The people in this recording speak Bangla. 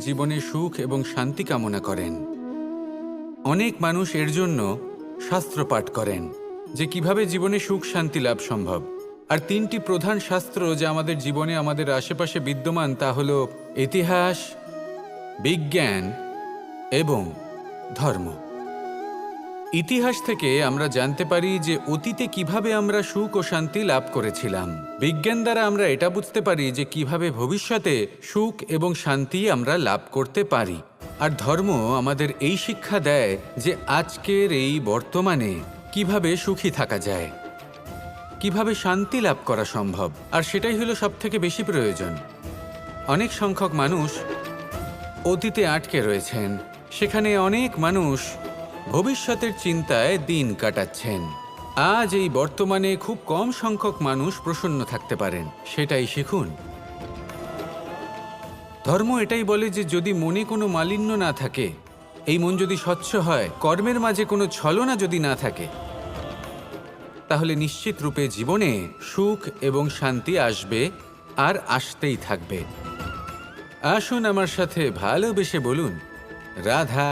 জীবনে সুখ এবং শান্তি কামনা করেন। অনেক মানুষ এর জন্য শাস্ত্র পাঠ করেন যে কিভাবে জীবনে সুখ শান্তি লাভ সম্ভব। আর তিনটি প্রধান শাস্ত্র যা আমাদের জীবনে আমাদের আশেপাশে বিদ্যমান তা হল ইতিহাস, বিজ্ঞান এবং ধর্ম। ইতিহাস থেকে আমরা জানতে পারি যে অতীতে কিভাবে আমরা সুখ ও শান্তি লাভ করেছিলাম। বিজ্ঞান দ্বারা আমরা এটা বুঝতে পারি যে কিভাবে ভবিষ্যতে সুখ এবং শান্তি আমরা লাভ করতে পারি। আর ধর্ম আমাদের এই শিক্ষা দেয় যে আজকের এই বর্তমানে কিভাবে সুখী থাকা যায়, কিভাবে শান্তি লাভ করা সম্ভব। আর সেটাই হলো সবথেকে বেশি প্রয়োজন। অনেক সংখ্যক মানুষ অতীতে আটকে রয়েছেন, সেখানে অনেক মানুষ ভবিষ্যতের চিন্তায় দিন কাটাচ্ছেন। আজ এই বর্তমানে খুব কম সংখ্যক মানুষ প্রসন্ন থাকতে পারেন, সেটাই শিখুন। ধর্ম এটাই বলে যে যদি মনে কোনো মালিন্য না থাকে, এই মন যদি স্বচ্ছ হয়, কর্মের মাঝে কোনো ছলনা যদি না থাকে, তাহলে নিশ্চিত রূপে জীবনে সুখ এবং শান্তি আসবে আর আসতেই থাকবে। আসুন আমার সাথে ভালোবেসে বলুন, রাধা।